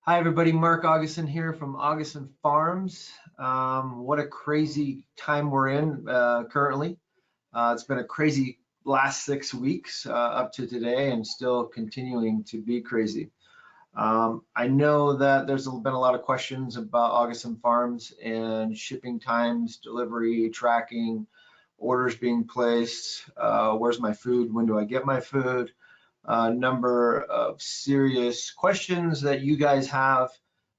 Hi everybody, Mark Augason here from Augason Farms. What a crazy time we're in currently. It's been a crazy last 6 weeks up to today and still continuing to be crazy. I know that there's been a lot of questions about Augason Farms and shipping times, delivery, tracking, orders being placed, where's my food, when do I get my food? A number of serious questions that you guys have,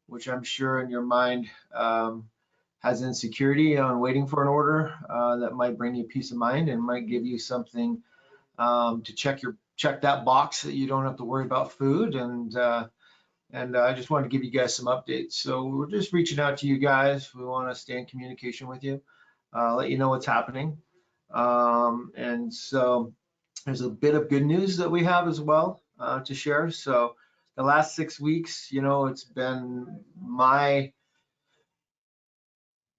which I'm sure in your mind has insecurity on waiting for an order that might bring you peace of mind and might give you something to check that box that you don't have to worry about food. And I just wanted to give you guys some updates. So we're just reaching out to you guys. We want to stay in communication with you, let you know what's happening. And so there's a bit of good news that we have as well to share. So the last 6 weeks, it's been my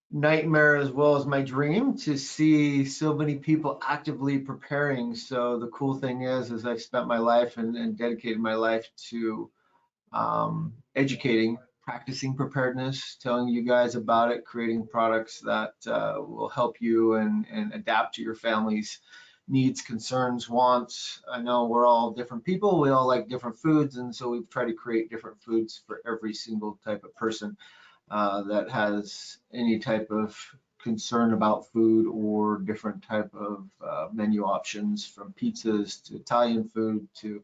nightmare as well as my dream to see so many people actively preparing. So the cool thing is I've spent my life and dedicated my life to educating, practicing preparedness, telling you guys about it, creating products that will help you and adapt to your family's needs, concerns, wants. I know we're all different people. We all like different foods. And so we've tried to create different foods for every single type of person that has any type of concern about food or different type of menu options, from pizzas to Italian food to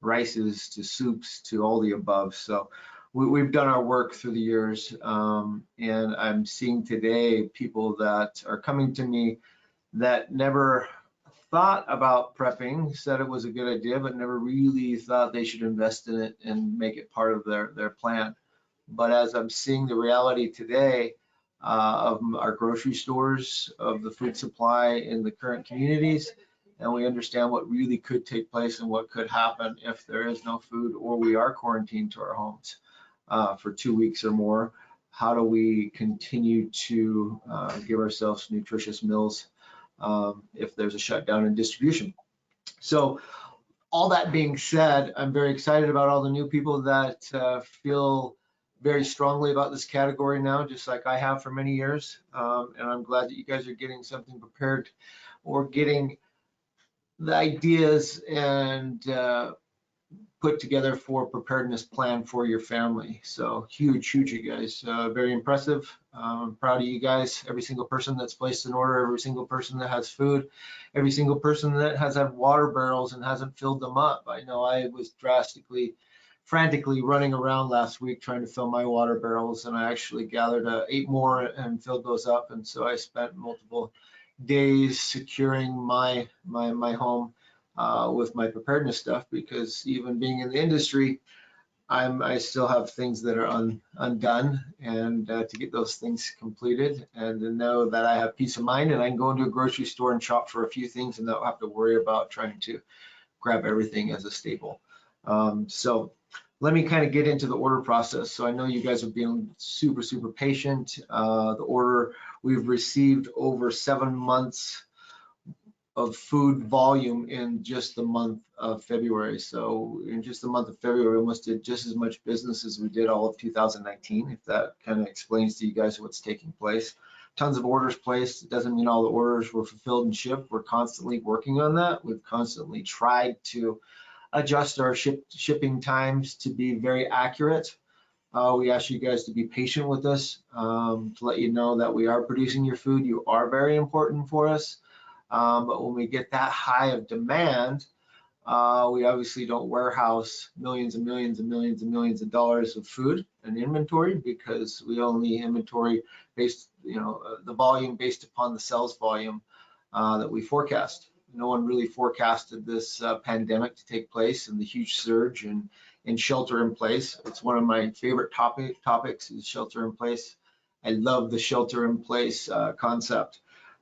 rices to soups to all the above. So we've done our work through the years, and I'm seeing today people that are coming to me that never thought about prepping, said it was a good idea, but never really thought they should invest in it and make it part of their plan. But as I'm seeing the reality today of our grocery stores, of the food supply in the current communities, and we understand what really could take place and what could happen if there is no food or we are quarantined to our homes for 2 weeks or more. How do we continue to give ourselves nutritious meals if there's a shutdown in distribution? So all that being said, I'm very excited about all the new people that feel very strongly about this category now, just like I have for many years. And I'm glad that you guys are getting something prepared or getting the ideas and put together for preparedness plan for your family. So huge, you guys, very impressive. I'm proud of you guys, every single person that's placed an order, every single person that has food, every single person that has had water barrels and hasn't filled them up. I know I was frantically running around last week trying to fill my water barrels, and I actually gathered 8 more and filled those up. And so I spent multiple days securing my home with my preparedness stuff, because even being in the industry, I still have things that are undone, and to get those things completed and to know that I have peace of mind and I can go into a grocery store and shop for a few things and not have to worry about trying to grab everything as a staple. So let me kind of get into the order process. So I know you guys have been super patient. The order, we've received over 7 months of food volume in just the month of February. So in just the month of February, we almost did just as much business as we did all of 2019, if that kind of explains to you guys what's taking place. Tons of orders placed. It doesn't mean all the orders were fulfilled and shipped. We're constantly working on that. We've constantly tried to adjust our shipping times to be very accurate. We ask you guys to be patient with us, to let you know that we are producing your food. You are very important for us. But when we get that high of demand, we obviously don't warehouse millions and millions and millions and millions of dollars of food and inventory, because we only inventory based, the volume based upon the sales volume that we forecast. No one really forecasted this pandemic to take place and the huge surge in shelter in place. It's one of my favorite topics is shelter in place. I love the shelter in place concept.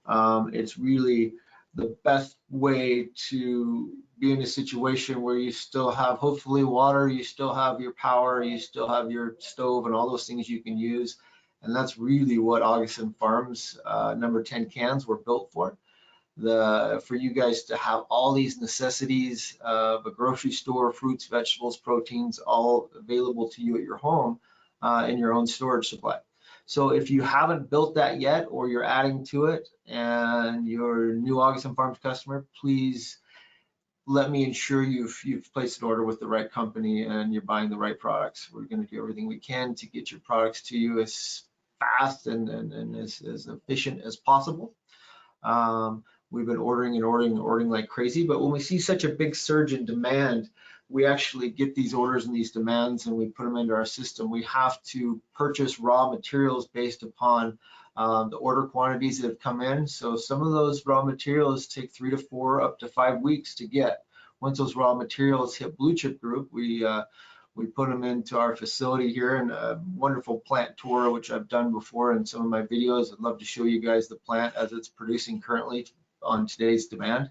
It's really the best way to be in a situation where you still have hopefully water, you still have your power, you still have your stove and all those things you can use. And that's really what Augason Farms number 10 cans were built for. for you guys to have all these necessities of a grocery store, fruits, vegetables, proteins, all available to you at your home in your own storage supply. So if you haven't built that yet, or you're adding to it and you're a new Augason Farms customer, please let me ensure you've placed an order with the right company and you're buying the right products. We're going to do everything we can to get your products to you as fast and as efficient as possible. We've been ordering like crazy, but when we see such a big surge in demand, we actually get these orders and these demands and we put them into our system. We have to purchase raw materials based upon the order quantities that have come in. So some of those raw materials take 3 to 4 up to 5 weeks to get. Once those raw materials hit Blue Chip Group, we put them into our facility here, and a wonderful plant tour, which I've done before in some of my videos. I'd love to show you guys the plant as it's producing currently on today's demand.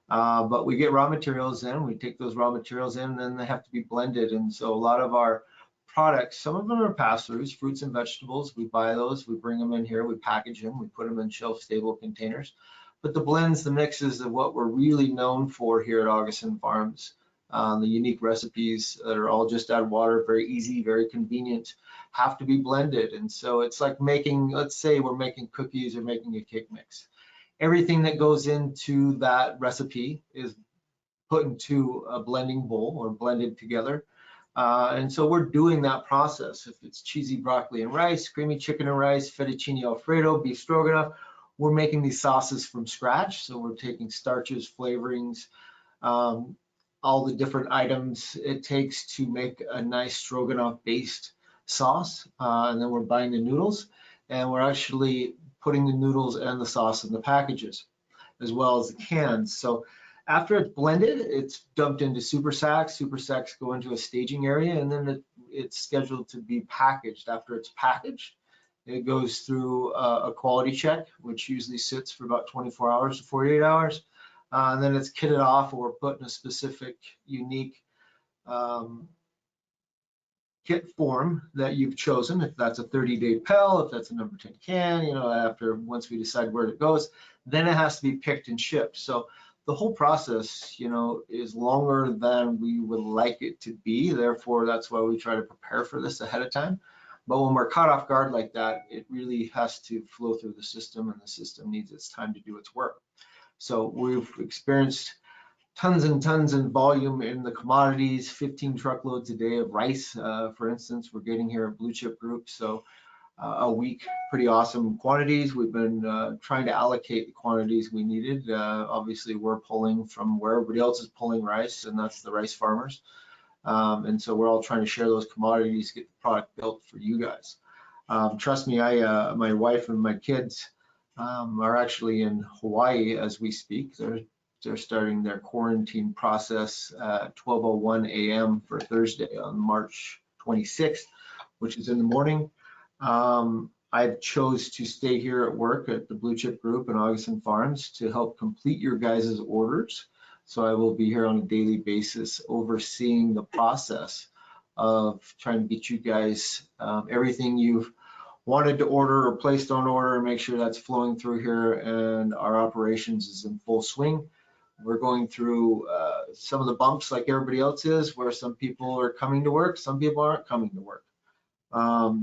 But we get raw materials in, we take those raw materials in, and then they have to be blended. And so a lot of our products, some of them are pass-throughs, fruits and vegetables. We buy those, we bring them in here, we package them, we put them in shelf-stable containers. But the blends, the mixes of what we're really known for here at Augason Farms, the unique recipes that are all just add water, very easy, very convenient, have to be blended. And so it's like making, let's say we're making cookies or making a cake mix. Everything that goes into that recipe is put into a blending bowl or blended together. And so we're doing that process. If it's cheesy broccoli and rice, creamy chicken and rice, fettuccine alfredo, beef stroganoff, we're making these sauces from scratch. So we're taking starches, flavorings, all the different items it takes to make a nice stroganoff-based sauce. And then we're buying the noodles, and we're actually putting the noodles and the sauce in the packages, as well as the cans. So after it's blended, it's dumped into super sacks. Super sacks go into a staging area, and then it's scheduled to be packaged. After it's packaged, it goes through a quality check, which usually sits for about 24 hours to 48 hours. And then it's kitted off or put in a specific, unique kit form that you've chosen. If that's a 30-day PEL, if that's a number 10 can, once we decide where it goes, then it has to be picked and shipped. So the whole process, is longer than we would like it to be. Therefore, that's why we try to prepare for this ahead of time. But when we're caught off guard like that, it really has to flow through the system, and the system needs its time to do its work. So we've experienced tons and tons in volume in the commodities, 15 truckloads a day of rice, for instance, we're getting here at Blue Chip Group. So a week, pretty awesome quantities. We've been trying to allocate the quantities we needed. Obviously, we're pulling from where everybody else is pulling rice, and that's the rice farmers. And so we're all trying to share those commodities, get the product built for you guys. Trust me, my wife and my kids are actually in Hawaii as we speak. They're starting their quarantine process at 12:01 a.m. for Thursday on March 26th, which is in the morning. I've chose to stay here at work at the Blue Chip Group and Augason Farms to help complete your guys' orders. So I will be here on a daily basis overseeing the process of trying to get you guys everything you've wanted to order or placed on order, and make sure that's flowing through here, and our operations is in full swing. We're going through some of the bumps like everybody else is, where some people are coming to work, some people aren't coming to work.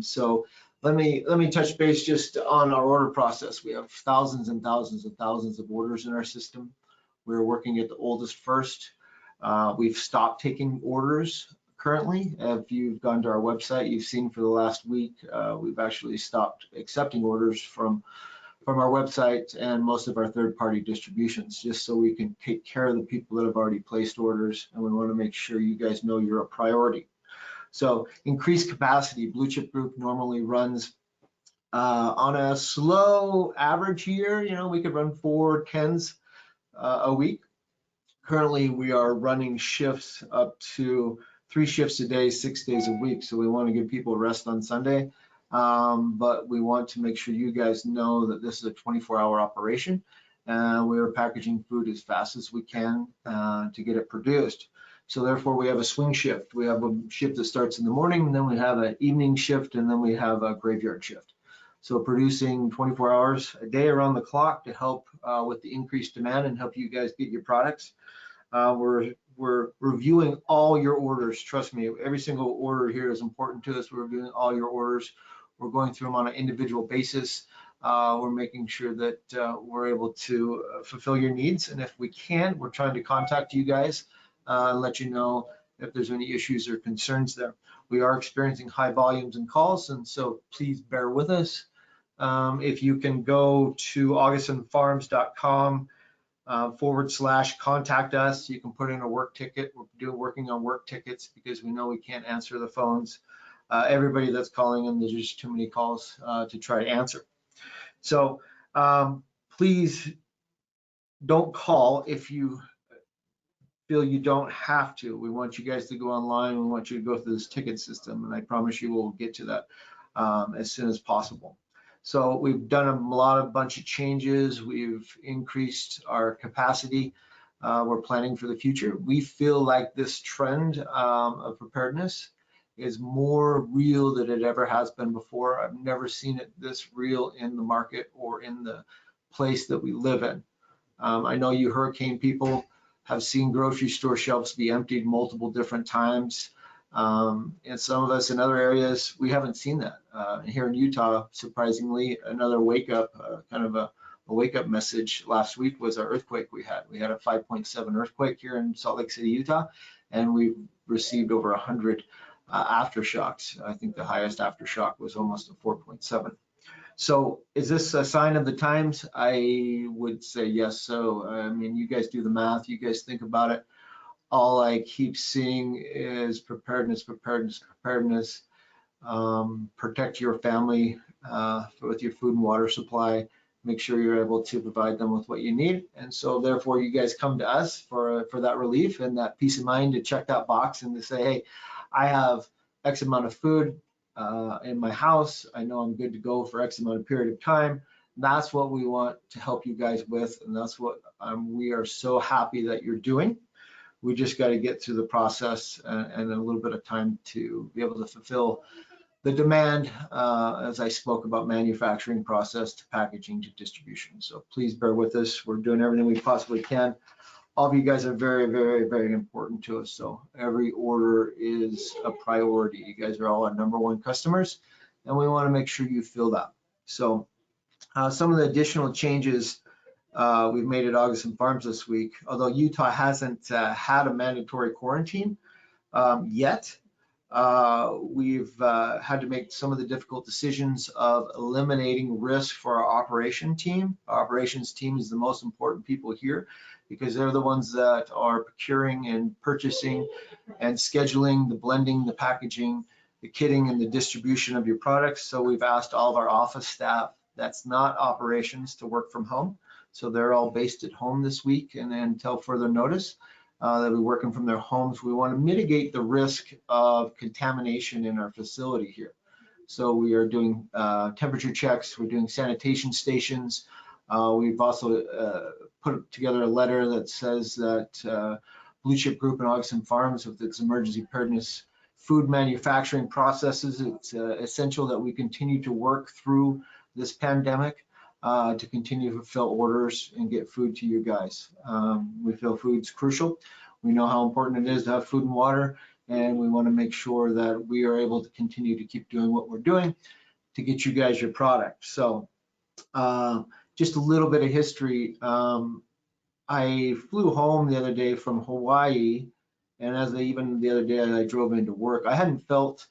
So let me touch base just on our order process. We have thousands and thousands and thousands of orders in our system. We're working at the oldest first. We've stopped taking orders currently. If you've gone to our website, you've seen for the last week, we've actually stopped accepting orders from our website and most of our third-party distributions, just so we can take care of the people that have already placed orders, and we want to make sure you guys know you're a priority. So increased capacity. Blue Chip Group normally runs on a slow average year, we could run 4 cans a week. Currently, we are running shifts up to 3 shifts a day, 6 days a week. So we want to give people rest on Sunday. But we want to make sure you guys know that this is a 24-hour operation, and we are packaging food as fast as we can to get it produced. So therefore, we have a swing shift. We have a shift that starts in the morning, and then we have an evening shift, and then we have a graveyard shift. So producing 24 hours a day around the clock to help with the increased demand and help you guys get your products. We're reviewing all your orders. Trust me, every single order here is important to us. We're reviewing all your orders. We're going through them on an individual basis. We're making sure that we're able to fulfill your needs. And if we can, we're trying to contact you guys and let you know if there's any issues or concerns there. We are experiencing high volumes and calls, and so please bear with us. If you can go to augusonfarms.com /contact us, you can put in a work ticket. We're working on work tickets because we know we can't answer the phones. Everybody that's calling in, there's just too many calls to try to answer. So please don't call if you feel you don't have to. We want you guys to go online. We want you to go through this ticket system, and I promise you we'll get to that as soon as possible. So we've done a bunch of changes. We've increased our capacity. We're planning for the future. We feel like this trend of preparedness is more real than it ever has been before. I've never seen it this real in the market or in the place that we live in. I know you hurricane people have seen grocery store shelves be emptied multiple different times. And some of us in other areas, we haven't seen that. Here in Utah, surprisingly, another wake up, kind of a wake up message last week was our earthquake we had. We had a 5.7 earthquake here in Salt Lake City, Utah, and we've received over 100 aftershocks. I think the highest aftershock was almost a 4.7. So is this a sign of the times? I would say yes. So, I mean, you guys do the math, you guys think about it. All I keep seeing is preparedness, preparedness, preparedness. Protect your family with your food and water supply. Make sure you're able to provide them with what you need. And so therefore you guys come to us for that relief and that peace of mind to check that box and to say, hey, I have X amount of food in my house. I know I'm good to go for X amount of period of time. That's what we want to help you guys with. And that's what we are so happy that you're doing. We just got to get through the process and a little bit of time to be able to fulfill the demand as I spoke about manufacturing process to packaging to distribution. So please bear with us. We're doing everything we possibly can. All of you guys are very, very, very important to us. So every order is a priority. You guys are all our #1 customers, and we want to make sure you feel that. So some of the additional changes we've made at Augason Farms this week, although Utah hasn't had a mandatory quarantine yet, we've had to make some of the difficult decisions of eliminating risk for our operation team. Our operations team is the most important people here because they're the ones that are procuring and purchasing and scheduling the blending, the packaging, the kitting, and the distribution of your products. So we've asked all of our office staff that's not operations to work from home. So they're all based at home this week and until further notice. They'll be working from their homes. We want to mitigate the risk of contamination in our facility here. So we are doing temperature checks, we're doing sanitation stations. We've also put together a letter that says that Blue Chip Group and Augason Farms with its emergency preparedness food manufacturing processes, it's essential that we continue to work through this pandemic to continue to fulfill orders and get food to you guys. We feel food's crucial. We know how important it is to have food and water, and we want to make sure that we are able to continue to keep doing what we're doing to get you guys your product. So just a little bit of history. I flew home the other day from Hawaii, and even the other day I drove into work, I hadn't felt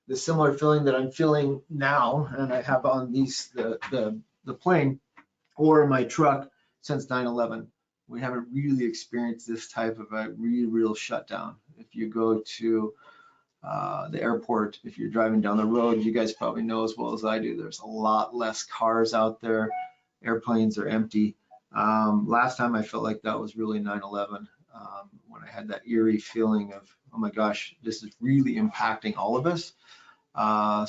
the similar feeling that I'm feeling now, and I have on the plane or in my truck since 9/11. We haven't really experienced this type of a real shutdown. If you go to the airport, if you're driving down the road, you guys probably know as well as I do, there's a lot less cars out there. Airplanes are empty. Last time I felt like that was really 9/11, when I had that eerie feeling of, oh my gosh, this is really impacting all of us.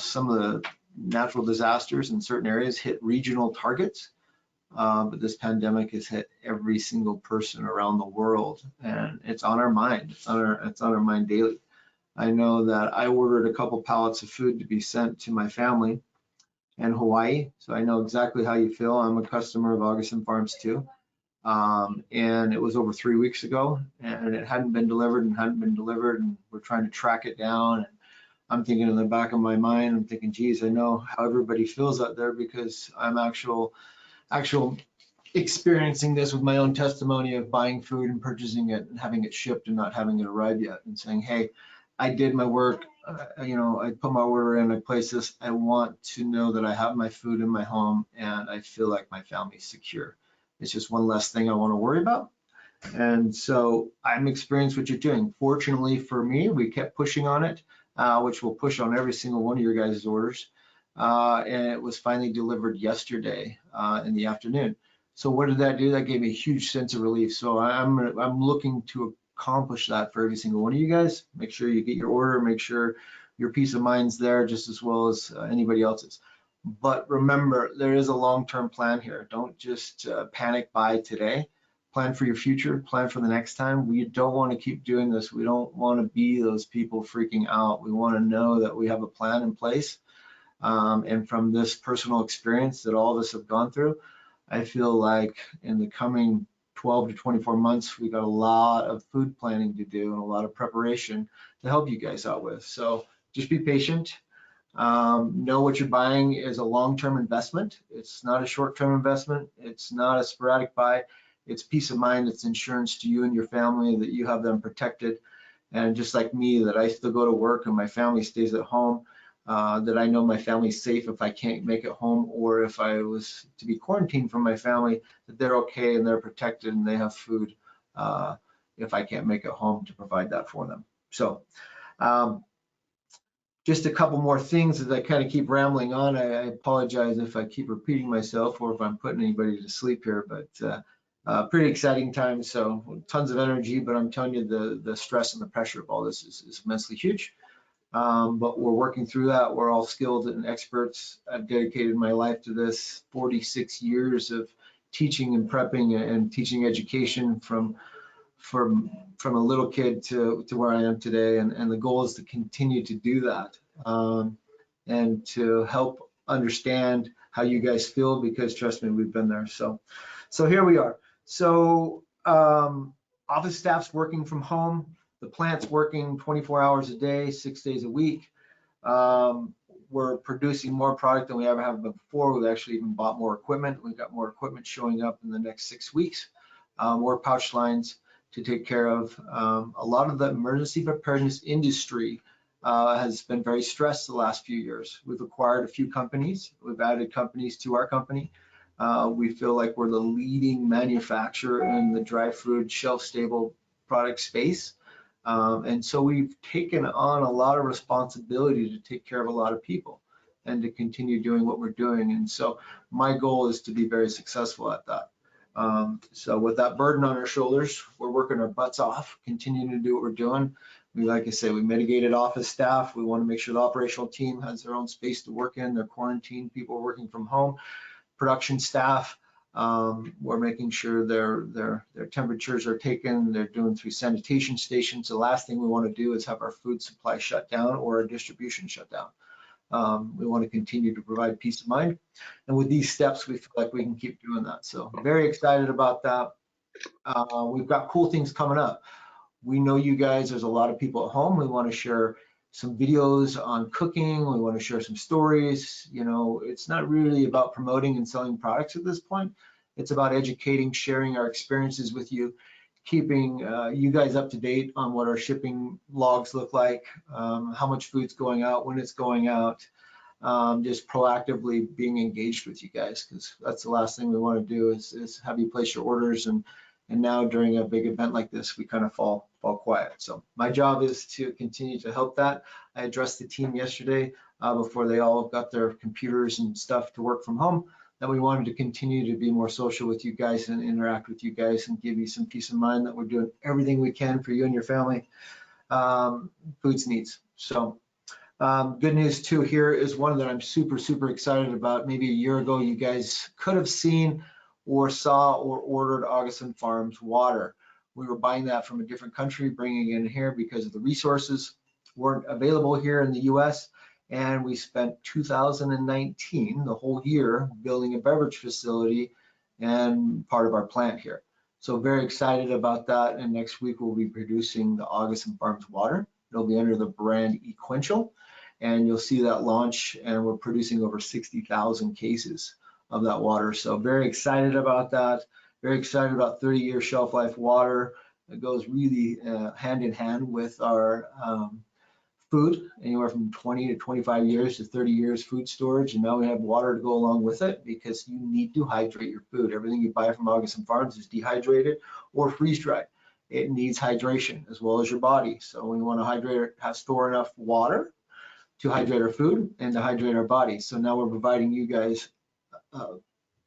Some of the natural disasters in certain areas hit regional targets, but this pandemic has hit every single person around the world, and it's on our mind. It's on our mind daily. I know that I ordered a couple pallets of food to be sent to my family, and Hawaii. So I know exactly how you feel. I'm a customer of Augason Farms too. And it was over 3 weeks ago, and it hadn't been delivered and we're trying to track it down. And I'm thinking in the back of my mind, I'm thinking, geez, I know how everybody feels out there because I'm actual experiencing this with my own testimony of buying food and purchasing it and having it shipped and not having it arrive yet, and saying, hey, I did my work, I put my order in, I placed this, I want to know that I have my food in my home and I feel like my family's secure. It's just one less thing I want to worry about. And so I'm experienced what you're doing. Fortunately for me, we kept pushing on it, which we'll push on every single one of your guys' orders. And it was finally delivered yesterday in the afternoon. So what did that do? That gave me a huge sense of relief. So I'm looking to accomplish that for every single one of you guys. Make sure you get your order, make sure your peace of mind's there just as well as anybody else's. But remember, there is a long-term plan here. Don't just panic buy today. Plan for your future, plan for the next time. We don't want to keep doing this. We don't want to be those people freaking out. We want to know that we have a plan in place. And from this personal experience that all of us have gone through, I feel like in the coming 12 to 24 months, we got a lot of food planning to do and a lot of preparation to help you guys out with. So just be patient. Know what you're buying is a long-term investment. It's not a short-term investment. It's not a sporadic buy. It's peace of mind. It's insurance to you and your family that you have them protected. And just like me, that I still go to work and my family stays at home. That I know my family's safe if I can't make it home, or if I was to be quarantined from my family, that they're okay and they're protected and they have food if I can't make it home to provide that for them. So just a couple more things as I kind of keep rambling on. I apologize if I keep repeating myself or if I'm putting anybody to sleep here, but pretty exciting times. So tons of energy, but I'm telling you the stress and the pressure of all this is immensely huge. But we're working through that. We're all skilled and experts. I've dedicated my life to this, 46 years of teaching and prepping and teaching education from a little kid to where I am today. And the goal is to continue to do that and to help understand how you guys feel, because trust me, we've been there. So here we are. So office staff's working from home. The plant's working 24 hours a day, 6 days a week. We're producing more product than we ever have before. We've actually even bought more equipment. We've got more equipment showing up in the next 6 weeks, more pouch lines to take care of. A lot of the emergency preparedness industry has been very stressed the last few years. We've acquired a few companies. We've added companies to our company. We feel like we're the leading manufacturer in the dry food shelf-stable product space. And so we've taken on a lot of responsibility to take care of a lot of people and to continue doing what we're doing. And so my goal is to be very successful at that. So with that burden on our shoulders, we're working our butts off, continuing to do what we're doing. Like I say, we mitigated office staff. We want to make sure the operational team has their own space to work in. They're quarantined, people are working from home. Production staff, we're making sure their temperatures are taken. They're doing through sanitation stations. The last thing we want to do is have our food supply shut down or our distribution shut down. We want to continue to provide peace of mind. And with these steps, we feel like we can keep doing that. So very excited about that. We've got cool things coming up. We know you guys, there's a lot of people at home. We want to share some videos on cooking. We want to share some stories. You know, it's not really about promoting and selling products at this point. It's about educating, sharing our experiences with you, keeping you guys up to date on what our shipping logs look like, how much food's going out, when it's going out, just proactively being engaged with you guys, because that's the last thing we want to do is have you place your orders. And now during a big event like this, we kind of fall quiet. So my job is to continue to help that. I addressed the team yesterday before they all got their computers and stuff to work from home, that we wanted to continue to be more social with you guys and interact with you guys and give you some peace of mind that we're doing everything we can for you and your family foods needs. So good news too here is one that I'm super excited about. Maybe a year ago, you guys could have seen or saw or ordered Augason Farms water. We were buying that from a different country, bringing it in here because of the resources weren't available here in the US. And we spent 2019, the whole year, building a beverage facility and part of our plant here. So very excited about that. And next week we'll be producing the Augason Farms water. It'll be under the brand Equential, and you'll see that launch, and we're producing over 60,000 cases of that water. So very excited about that. Very excited about 30-year shelf life water. It goes really hand in hand with our food, anywhere from 20 to 25 years to 30 years food storage. And now we have water to go along with it, because you need to hydrate your food. Everything you buy from Augason Farms is dehydrated or freeze dried. It needs hydration as well as your body. So we want to hydrate, store enough water to hydrate our food and to hydrate our body. So now we're providing you guys a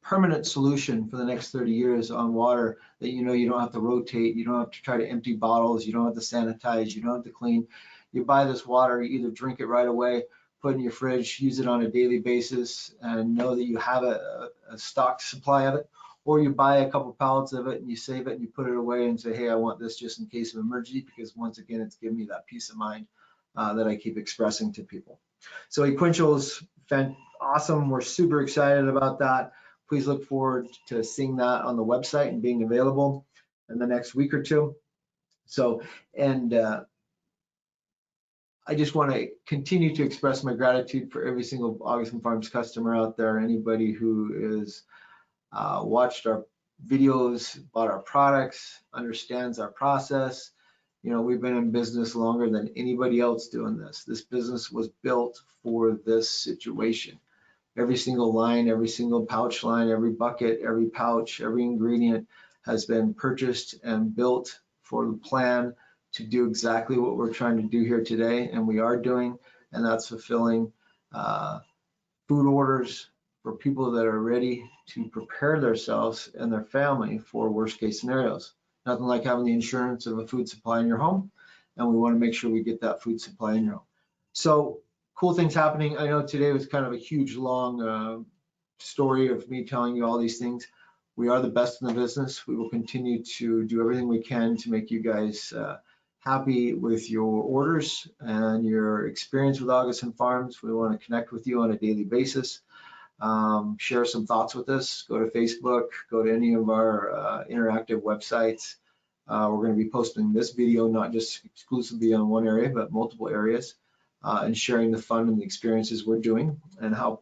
permanent solution for the next 30 years on water that you don't have to rotate, you don't have to try to empty bottles, you don't have to sanitize, you don't have to clean. You buy this water, you either drink it right away, put it in your fridge, use it on a daily basis, and know that you have a stocked supply of it, or you buy a couple pallets of it and you save it and you put it away and say, hey, I want this just in case of emergency, because once again, it's giving me that peace of mind that I keep expressing to people. So Equential is awesome. We're super excited about that. Please look forward to seeing that on the website and being available in the next week or two. So, and I just want to continue to express my gratitude for every single Augason Farms customer out there, anybody who is watched our videos, bought our products, understands our process. We've been in business longer than anybody else doing this. This business was built for this situation. Every single line, every single pouch line, every bucket, every pouch, every ingredient has been purchased and built for the plan to do exactly what we're trying to do here today, and we are doing, and that's fulfilling food orders for people that are ready to prepare themselves and their family for worst case scenarios. Nothing like having the insurance of a food supply in your home, and we want to make sure we get that food supply in your home. So cool things happening. I know today was kind of a huge, long story of me telling you all these things. We are the best in the business. We will continue to do everything we can to make you guys happy with your orders and your experience with Augason Farms. We want to connect with you on a daily basis. Share some thoughts with us. Go to Facebook, go to any of our interactive websites. We're going to be posting this video, not just exclusively on one area, but multiple areas, and sharing the fun and the experiences we're doing, and how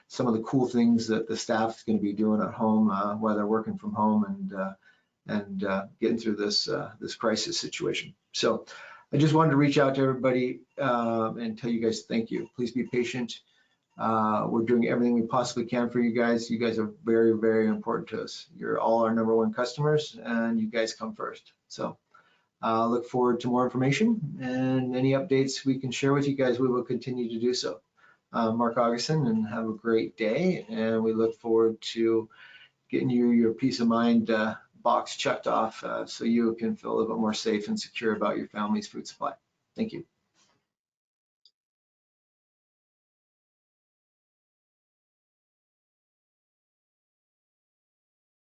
some of the cool things that the staff is going to be doing at home while they're working from home and getting through this crisis situation. So I just wanted to reach out to everybody and tell you guys thank you. Please be patient. We're doing everything we possibly can for you guys. You guys are very, very important to us. You're all our #1 customers, and you guys come first. So look forward to more information, and any updates we can share with you guys, we will continue to do so. Mark Augason, and have a great day, and we look forward to getting you your peace of mind box checked off so you can feel a little bit more safe and secure about your family's food supply. Thank you.